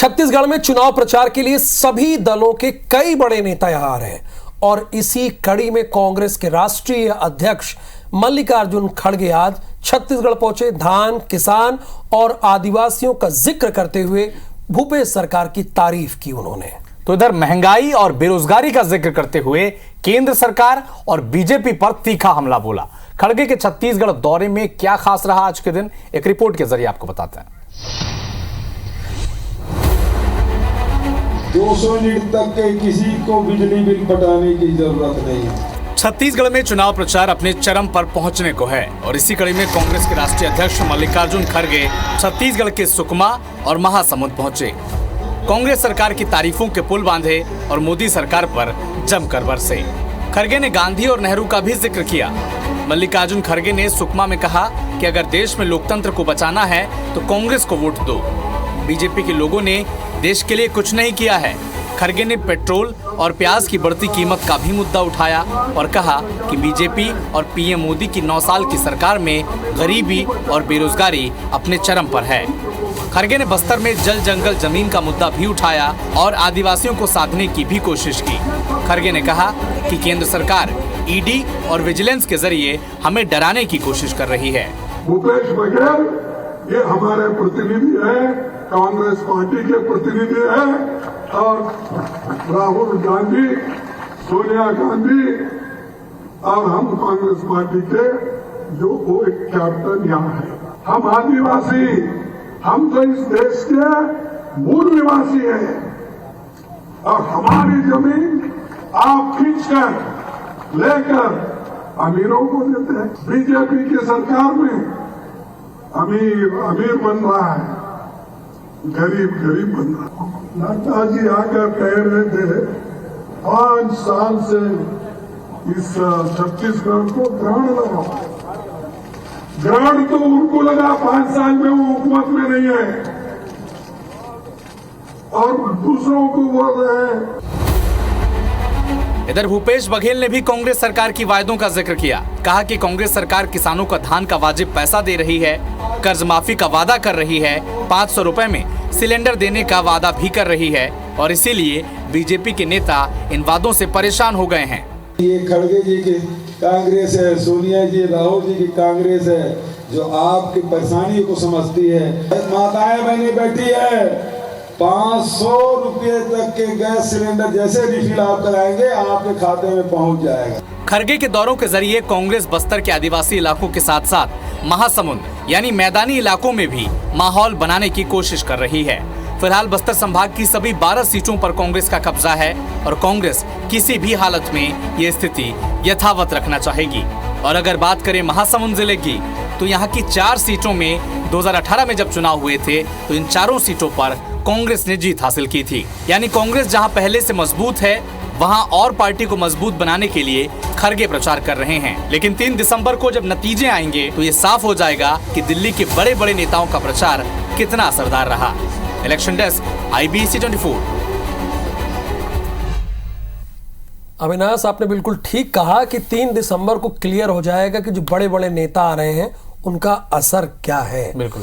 छत्तीसगढ़ में चुनाव प्रचार के लिए सभी दलों के कई बड़े नेता यहां आ रहे हैं और इसी कड़ी में कांग्रेस के राष्ट्रीय अध्यक्ष मल्लिकार्जुन खड़गे आज छत्तीसगढ़ पहुंचे। धान, किसान और आदिवासियों का जिक्र करते हुए भूपेश सरकार की तारीफ की उन्होंने। तो इधर महंगाई और बेरोजगारी का जिक्र करते हुए केंद्र सरकार और बीजेपी पर तीखा हमला बोला। खड़गे के छत्तीसगढ़ दौरे में क्या खास रहा आज के दिन, एक रिपोर्ट के जरिए आपको बताते हैं। 200 यूनिट तक के किसी को बिजली बिल पटाने की जरूरत नहीं है। छत्तीसगढ़ में चुनाव प्रचार अपने चरम पर पहुंचने को है और इसी कड़ी में कांग्रेस के राष्ट्रीय अध्यक्ष मल्लिकार्जुन खड़गे छत्तीसगढ़ के सुकमा और महासमुंद पहुंचे। कांग्रेस सरकार की तारीफों के पुल बांधे और मोदी सरकार पर जमकर बरसे। खड़गे ने गांधी और नेहरू का भी जिक्र किया। मल्लिकार्जुन खड़गे ने सुकमा में कहा कि अगर देश में लोकतंत्र को बचाना है तो कांग्रेस को वोट दो। बीजेपी के लोगों ने देश के लिए कुछ नहीं किया है। खड़गे ने पेट्रोल और प्याज की बढ़ती कीमत का भी मुद्दा उठाया और कहा कि बीजेपी और पीएम मोदी की 9 साल की सरकार में गरीबी और बेरोजगारी अपने चरम पर है। खड़गे ने बस्तर में जल जंगल जमीन का मुद्दा भी उठाया और आदिवासियों को साधने की भी कोशिश की। खड़गे ने कहा कि केंद्र सरकार ईडी और विजिलेंस के जरिए हमें डराने की कोशिश कर रही है। भूपेश बघेल ये हमारे प्रतिनिधि है, कांग्रेस पार्टी के प्रतिनिधि है और राहुल गांधी, सोनिया गांधी और हम कांग्रेस पार्टी के जो वो एक कैप्टन यहाँ है। हम आदिवासी, हम तो इस देश के मूल निवासी हैं और हमारी जमीन आप खींचकर लेकर अमीरों को देते हैं। बीजेपी की सरकार में अमीर बन रहा है, गरीब बन रहा है। नड्डा जी आकर कह रहे थे 5 साल से इस छत्तीसगढ़ को ग्रहण लगा। ग्रहण तो उनको लगा 5 साल में, वो हुकूमत में नहीं है और दूसरों को बोल रहे हैं। इधर भूपेश बघेल ने भी कांग्रेस सरकार की वायदों का जिक्र किया। कहा कि कांग्रेस सरकार किसानों का धान का वाजिब पैसा दे रही है, कर्ज माफी का वादा कर रही है, 500 रुपए में सिलेंडर देने का वादा भी कर रही है और इसीलिए बीजेपी के नेता इन वादों से परेशान हो गए हैं। ये खड़गे जी की कांग्रेस है, सोनिया जी, राहुल जी की कांग्रेस है जो आपकी परेशानी को समझती है। माताएं बहनें बैठी है, 500 रुपये तक के गैस सिलेंडर जैसे रिफिल आप कराएंगे आपके खाते में पहुंच जाएगा। खड़गे के दौरों के जरिए कांग्रेस बस्तर के आदिवासी इलाकों के साथ साथ महासमुंद यानी मैदानी इलाकों में भी माहौल बनाने की कोशिश कर रही है। फिलहाल बस्तर संभाग की सभी 12 सीटों पर कांग्रेस का कब्जा है और कांग्रेस किसी भी हालत में ये स्थिति यथावत रखना चाहेगी। और अगर बात करें महासमुंद जिले की तो यहाँ की 4 सीटों में 2018 में जब चुनाव हुए थे तो इन 4 सीटों पर कांग्रेस ने जीत हासिल की थी। यानी कांग्रेस जहां पहले से मजबूत है वहां और पार्टी को मजबूत बनाने के लिए खड़गे प्रचार कर रहे हैं। लेकिन 3 दिसंबर को जब नतीजे आएंगे तो ये साफ हो जाएगा कि दिल्ली के बड़े बड़े नेताओं का प्रचार कितना असरदार रहा। Election desk, IBC 24। अविनाश, आपने बिल्कुल ठीक कहा कि 3 दिसंबर को क्लियर हो जाएगा कि जो बड़े बड़े नेता आ रहे हैं उनका असर क्या है। बिल्कुल।